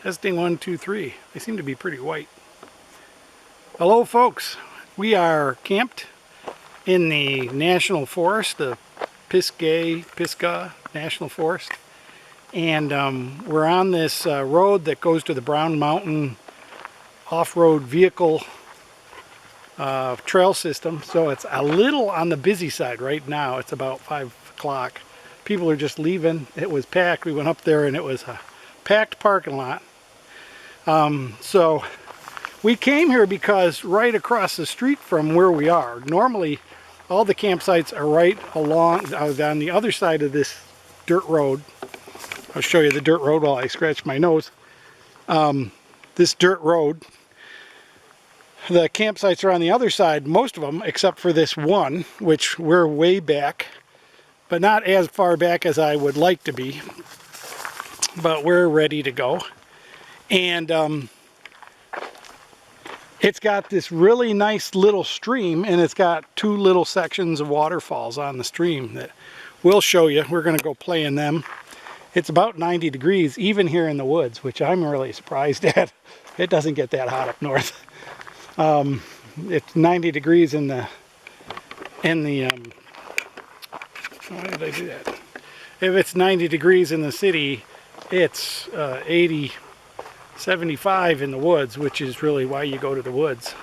Testing 1, 2, 3. They seem to be pretty white. Hello folks. We are camped in the National Forest, the Pisgah National Forest. And we're on this road that goes to the Brown Mountain off-road vehicle trail system. So it's a little on the busy side right now. It's about 5 o'clock. People are just leaving. It was packed. We went up there and it was a packed parking lot. So we came here because right across the street from where we are, normally all the campsites are right along on the other side of this dirt road. I'll show you the dirt road while I scratch my nose. This dirt road, the campsites are on the other side, most of them, except for this one, which we're way back, but not as far back as I would like to be. But we're ready to go. And it's got this really nice little stream, and it's got 2 little sections of waterfalls on the stream that we'll show you. We're going to go play in them. It's about 90 degrees even here in the woods, which I'm really surprised at. It doesn't get that hot up north. It's 90 degrees in the why did I do that? If it's 90 degrees in the city, it's 80, 75 in the woods, which is really why you go to the woods.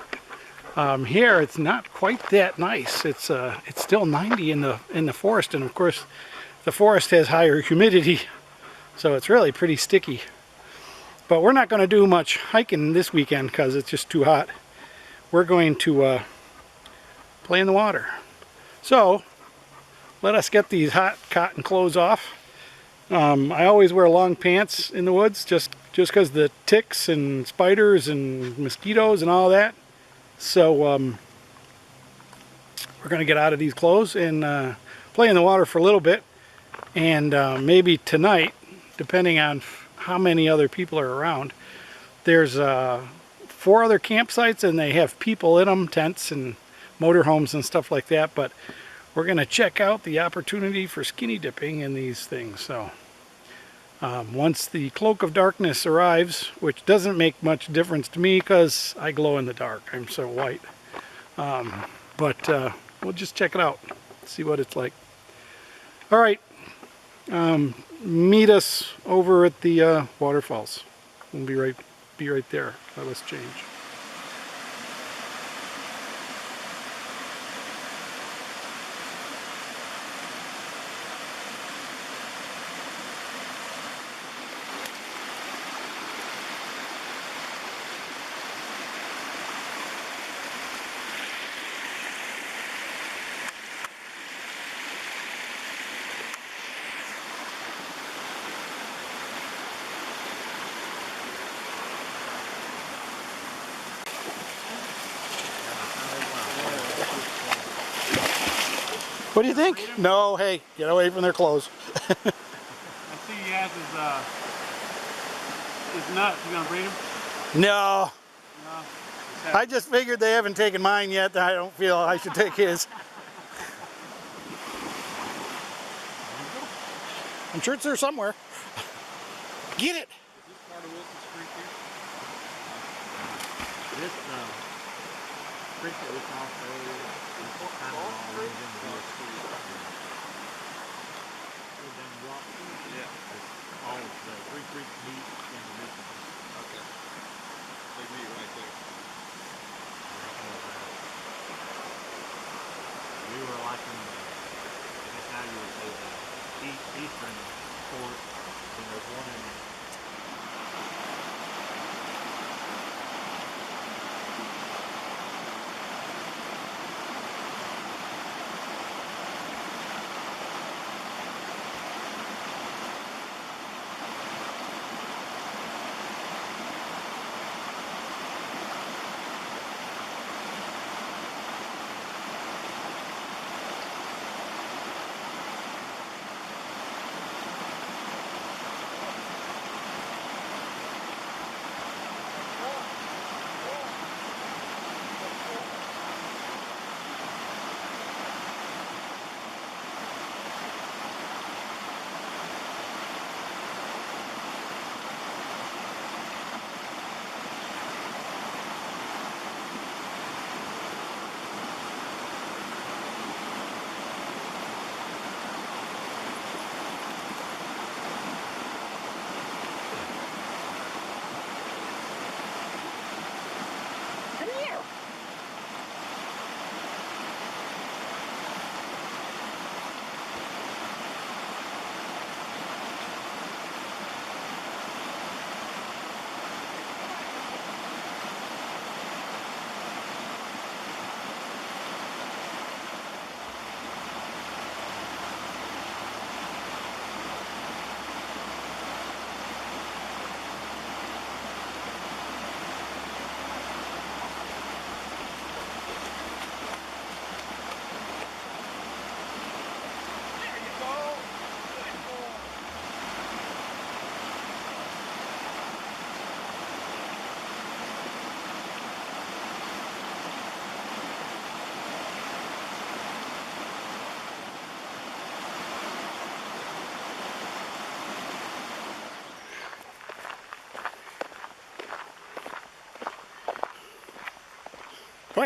Here it's not quite that nice. It's still 90 in the forest, and of course the forest has higher humidity, so it's really pretty sticky. But we're not going to do much hiking this weekend because it's just too hot. We're going to play in the water. So let us get these hot cotton clothes off. I always wear long pants in the woods just because the ticks and spiders and mosquitoes and all that. So we're going to get out of these clothes and play in the water for a little bit. And maybe tonight, depending on how many other people are around, there's 4 other campsites and they have people in them, tents and motorhomes and stuff like that. But we're going to check out the opportunity for skinny dipping in these things. So once the cloak of darkness arrives, which doesn't make much difference to me because I glow in the dark, I'm so white. But we'll just check it out, see what it's like. All right, meet us over at the waterfalls. We'll be right there. Let us change. What do you think? No, hey, get away from their clothes. I see he has his nuts. You gonna breed him? No. No. I just figured they haven't taken mine yet. I don't feel I should take his. I'm sure it's there somewhere. Get it! Is this part of Wilson's Creek here? This creek that we crossed earlier is kind of all runs into the street. Yeah. All the 3 creeks meet into this one. Okay. They meet right there. We were like in the, I guess now you would say the eastern port, and there's one in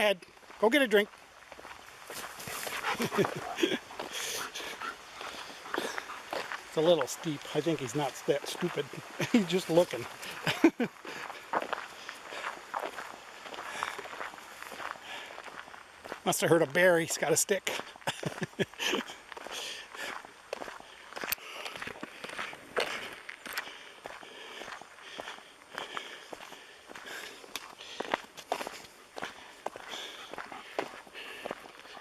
ahead. Go get a drink. It's a little steep. I think he's not that stupid. He's just looking. Must have heard a bear. He's got a stick.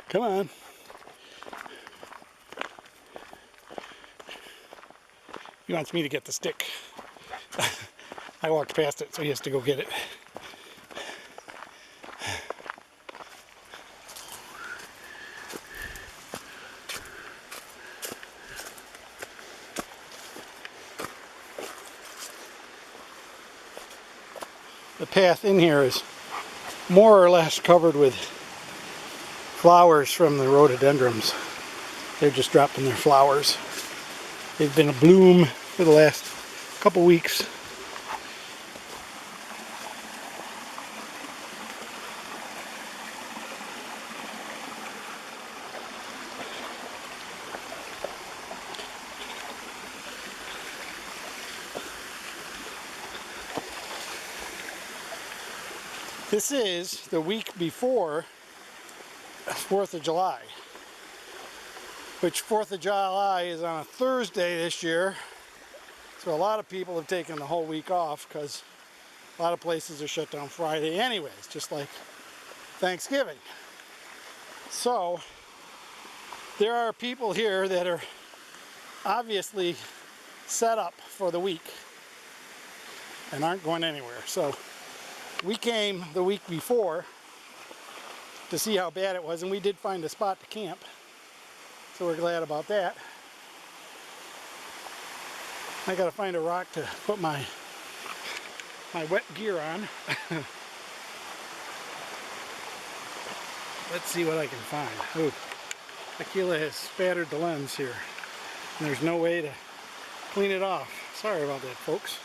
Come on. He wants me to get the stick. I walked past it, so he has to go get it. The path in here is more or less covered with flowers from the rhododendrons. They're just dropping their flowers. They've been abloom for the last couple weeks. This is the week before 4th of July, which 4th of July is on a Thursday this year. So a lot of people have taken the whole week off because a lot of places are shut down Friday anyways, just like Thanksgiving. So there are people here that are obviously set up for the week and aren't going anywhere. So we came the week before to see how bad it was, and we did find a spot to camp. So we're glad about that. I gotta find a rock to put my wet gear on. Let's see what I can find. Oh, Aquila has spattered the lens here, and there's no way to clean it off. Sorry about that, folks.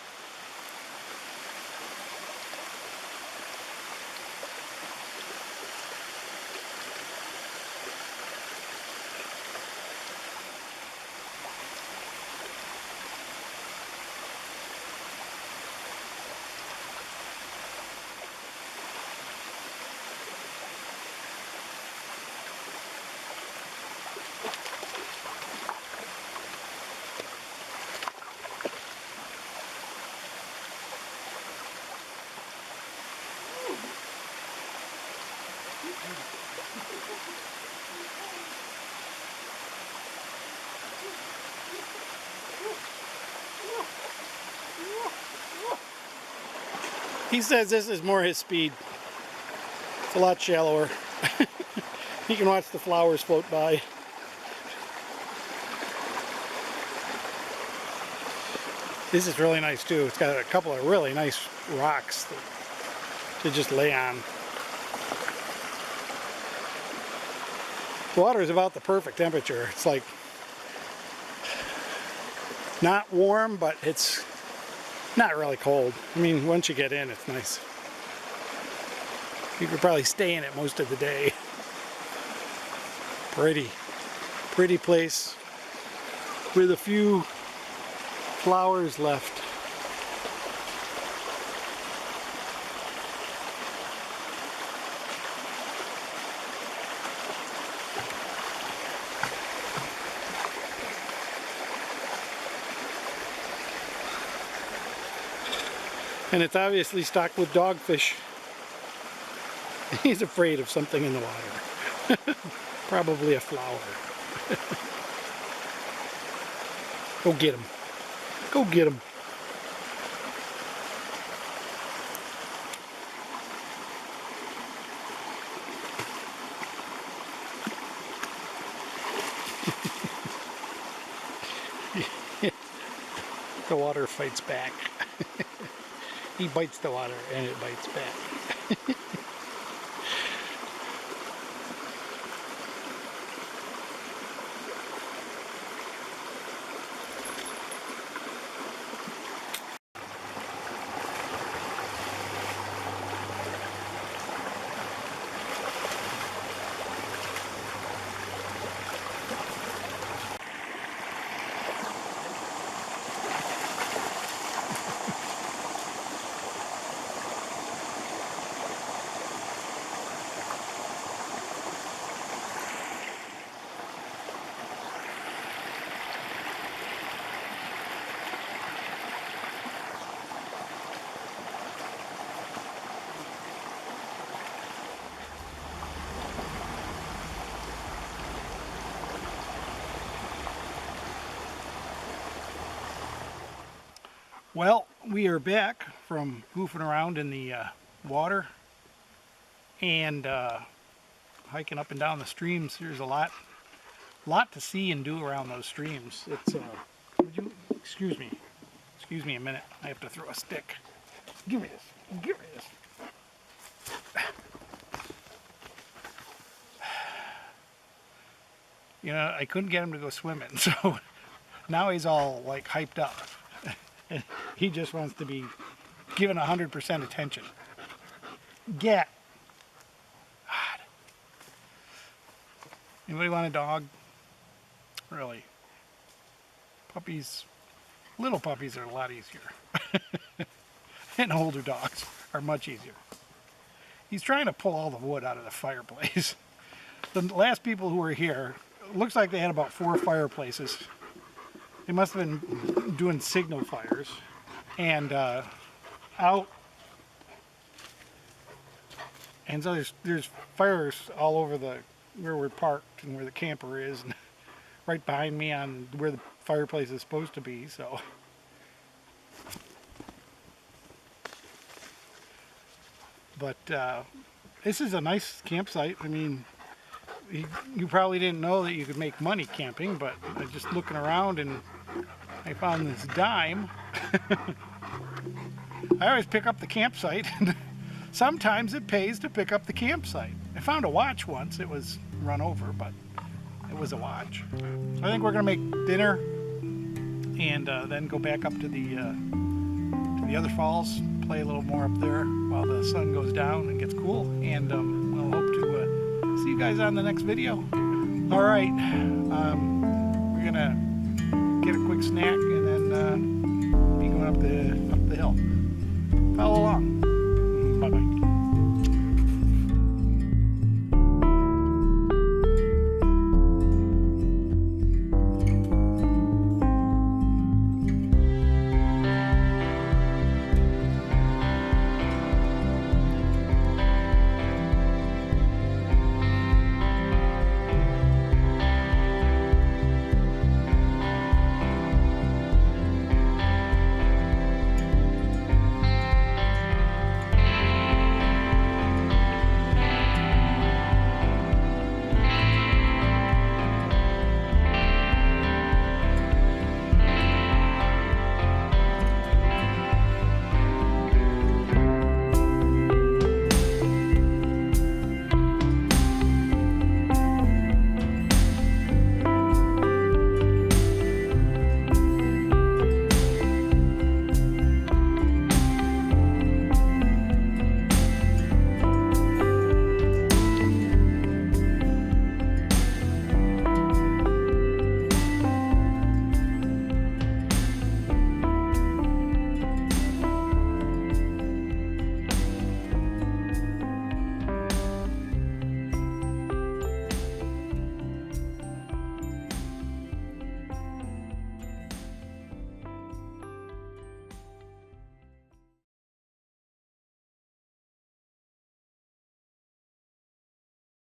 He says this is more his speed. It's a lot shallower. You can watch the flowers float by. This is really nice too. It's got a couple of really nice rocks to just lay on. The water is about the perfect temperature. It's like not warm, but it's not really cold. I mean, once you get in, it's nice. You could probably stay in it most of the day. Pretty place with a few flowers left. And it's obviously stocked with dogfish. He's afraid of something in the water. Probably a flower. Go get him. Go get him. The water fights back. He bites the water and it bites back. Well, we are back from goofing around in the water and hiking up and down the streams. There's a lot to see and do around those streams. It's would you excuse me a minute, I have to throw a stick. Give me this, give me this. You know, I couldn't get him to go swimming, so now he's all like hyped up. He just wants to be given 100% attention. Get. God. Anybody want a dog? Really? Puppies, little puppies are a lot easier. And older dogs are much easier. He's trying to pull all the wood out of the fireplace. The last people who were here, it looks like they had about 4 fireplaces. They must have been doing signal fires. And out. And so there's fires all over where we're parked and where the camper is, and right behind me on where the fireplace is supposed to be. So but this is a nice campsite. I mean, you probably didn't know that you could make money camping, but I just looking around and I found this dime. I always pick up the campsite. Sometimes it pays to pick up the campsite. I found a watch once. It was run over, but it was a watch. So I think we're gonna make dinner and then go back up to the other falls, play a little more up there while the sun goes down and gets cool. And we'll hope to see you guys on the next video. All right, we're gonna get a quick snack and then be going up the hill. Follow along.